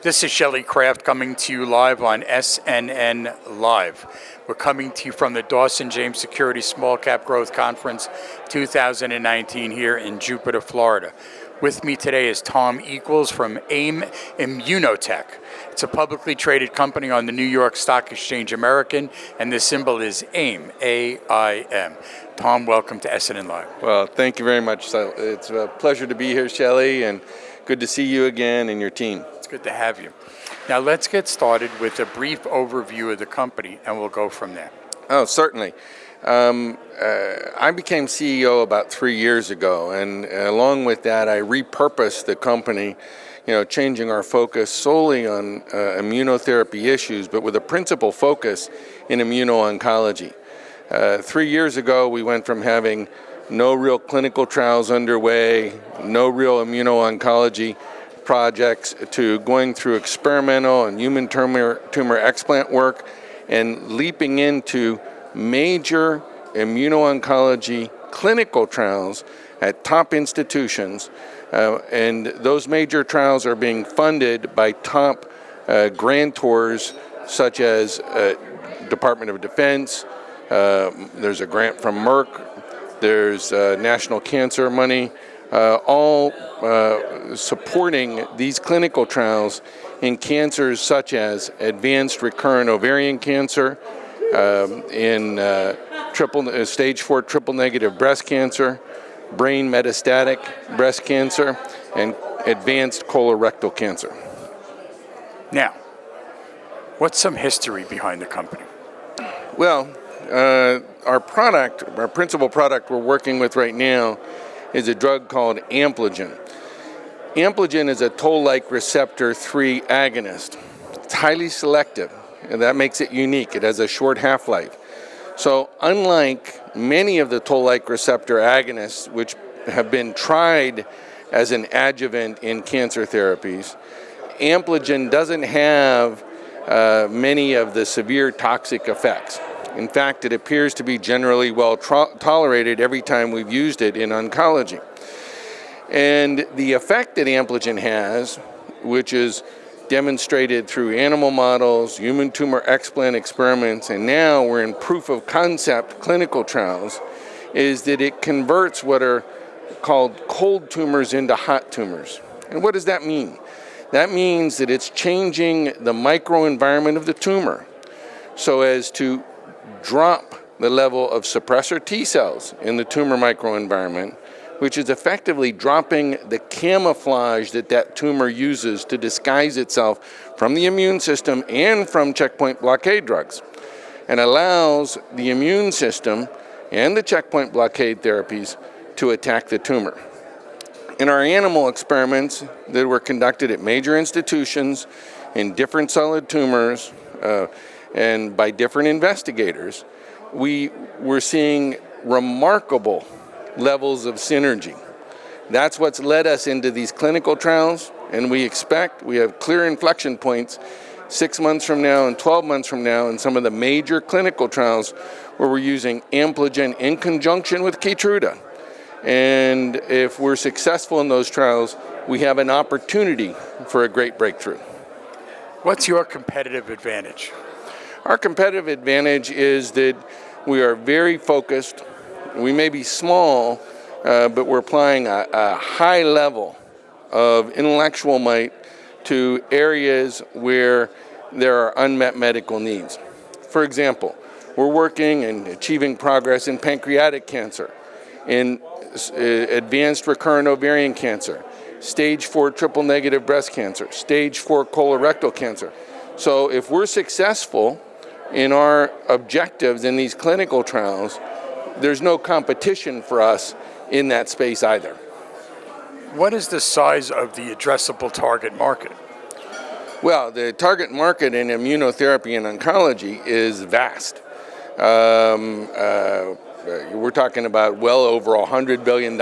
This is Shelley Kraft coming to you live on SNN.Live. We're coming to you from the Dawson James Securities Small Cap Growth Conference 2019 here in Jupiter, Florida. With me today is Tom Equels from AIM ImmunoTech. It's a publicly traded company on the New York Stock Exchange American, and the symbol is AIM, A-I-M. Tom, welcome to SNN Live. Well, thank you very much. So it's a pleasure to be here, Shelley, and good to see you again and your team. It's good to have you. Now let's get started with a brief overview of the company, and we'll go from there. Oh, certainly. I became CEO about 3 years ago, and along with that, I repurposed the company, changing our focus solely on immunotherapy issues, but with a principal focus in immuno-oncology. 3 years ago, we went from having no real clinical trials underway, no real immuno-oncology projects, to going through experimental and human tumor explant work and leaping into major immuno-oncology clinical trials at top institutions. And those major trials are being funded by top grantors such as Department of Defense. There's a grant from Merck. There's national cancer money, all supporting these clinical trials in cancers such as advanced recurrent ovarian cancer, in stage 4 triple-negative breast cancer, brain metastatic breast cancer, and advanced colorectal cancer. Now, what's some history behind the company? Well, our principal product we're working with right now is a drug called Ampligen. Ampligen is a toll-like receptor 3 agonist. It's highly selective, and that makes it unique. It has a short half-life. So unlike many of the toll-like receptor agonists, which have been tried as an adjuvant in cancer therapies, Ampligen doesn't have many of the severe toxic effects. In fact, it appears to be generally well tolerated every time we've used it in oncology. And the effect that Ampligen has, which is demonstrated through animal models, human tumor explant experiments, and now we're in proof of concept clinical trials, is that it converts what are called cold tumors into hot tumors. And what does that mean? That means that it's changing the microenvironment of the tumor so as to drop the level of suppressor T cells in the tumor microenvironment, which is effectively dropping the camouflage that tumor uses to disguise itself from the immune system and from checkpoint blockade drugs, and allows the immune system and the checkpoint blockade therapies to attack the tumor. In our animal experiments that were conducted at major institutions in different solid tumors and by different investigators, we were seeing remarkable levels of synergy. That's what's led us into these clinical trials, and we have clear inflection points 6 months from now and 12 months from now in some of the major clinical trials where we're using Ampligen in conjunction with Keytruda. And if we're successful in those trials, we have an opportunity for a great breakthrough. What's your competitive advantage? Our competitive advantage is that we are very focused. We may be small, but we're applying a high level of intellectual might to areas where there are unmet medical needs. For example, we're working and achieving progress in pancreatic cancer, in advanced recurrent ovarian cancer, stage 4 triple-negative breast cancer, stage 4 colorectal cancer. So if we're successful in our objectives in these clinical trials, there's no competition for us in that space either. What is the size of the addressable target market? Well, the target market in immunotherapy and oncology is vast. We're talking about well over $100 billion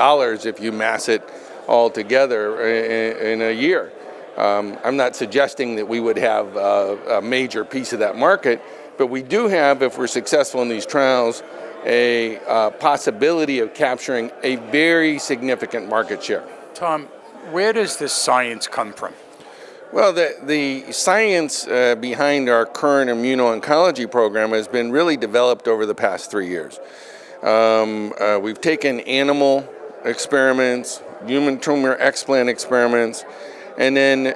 if you mass it all together in a year. I'm not suggesting that we would have a major piece of that market, but we do have, if we're successful in these trials, a possibility of capturing a very significant market share. Tom, where does this science come from? Well, the science behind our current Immuno-Oncology program has been really developed over the past 3 years. We've taken animal experiments, human tumor explant experiments, and then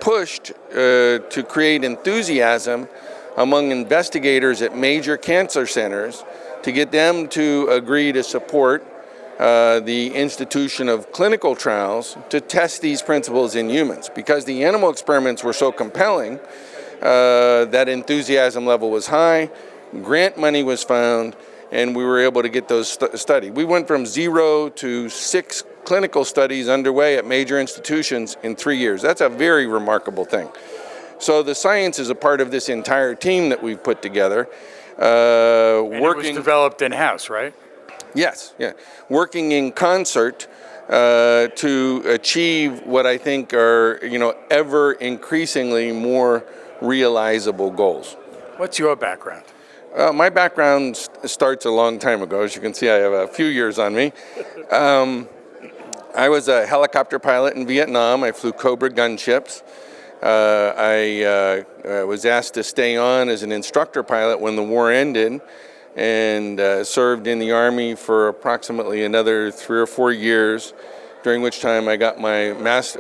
pushed to create enthusiasm among investigators at major cancer centers to get them to agree to support the institution of clinical trials to test these principles in humans. Because the animal experiments were so compelling, that enthusiasm level was high, grant money was found, and we were able to get those studied. We went from 0 to 6 clinical studies underway at major institutions in 3 years. That's a very remarkable thing. So the science is a part of this entire team that we've put together. And it was developed in-house, right? Yes, yeah. Working in concert to achieve what I think are, ever increasingly more realizable goals. What's your background? My background starts a long time ago. As you can see, I have a few years on me. I was a helicopter pilot in Vietnam. I flew Cobra gunships. I was asked to stay on as an instructor pilot when the war ended, and served in the Army for approximately another 3 or 4 years, during which time I got my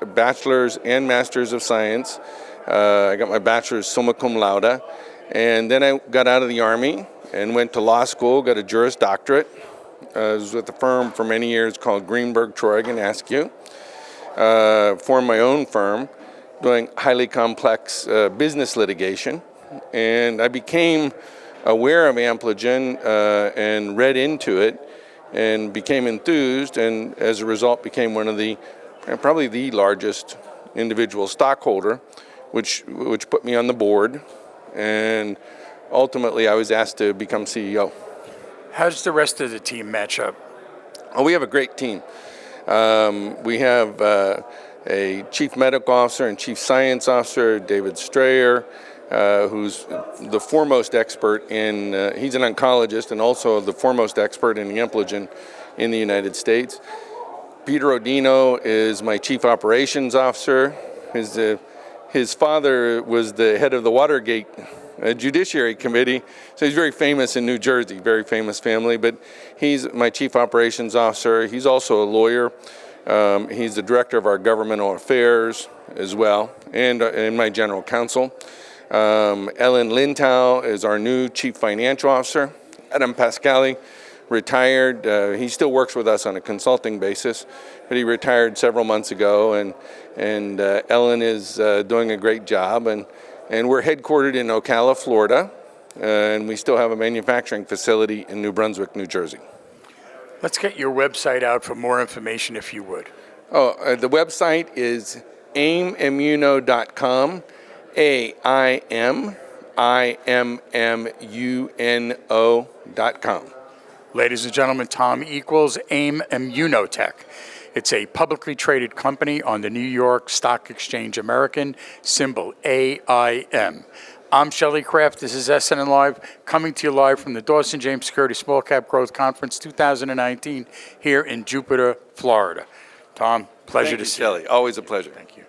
bachelor's and master's of science. I got my bachelor's summa cum laude, and then I got out of the Army and went to law school, got a Juris Doctorate. I was with a firm for many years called Greenberg, Treurig, and Askew. Formed my own firm doing highly complex business litigation, and I became aware of Ampligen and read into it and became enthused, and as a result became one of the, probably the largest individual stockholder, which put me on the board, and ultimately I was asked to become CEO. How does the rest of the team match up? Oh, we have a great team. We have a chief medical officer and chief science officer, David Strayer, who's the foremost expert in, he's an oncologist and also the foremost expert in Ampligen in the United States. Peter Rodino is my chief operations officer. His father was the head of the Watergate Judiciary Committee, so he's very famous in New Jersey, very famous family, but he's my chief operations officer. He's also a lawyer. He's the director of our governmental affairs as well, and my general counsel. Ellen Lintow is our new chief financial officer. Adam Pascali retired. He still works with us on a consulting basis, but he retired several months ago, and Ellen is doing a great job. And we're headquartered in Ocala, Florida, and we still have a manufacturing facility in New Brunswick, New Jersey. Let's get your website out for more information, if you would. Oh, the website is AIMimmuno.com. AIMimmuno.com. Ladies and gentlemen, Tom Equels, AIM ImmunoTech. It's a publicly traded company on the New York Stock Exchange American, symbol AIM. I'm Shelley Kraft. This is SNNLive, coming to you live from the Dawson James Security Small Cap Growth Conference 2019 here in Jupiter, Florida. Tom, pleasure to see you. Shelley. Always a pleasure. Thank you.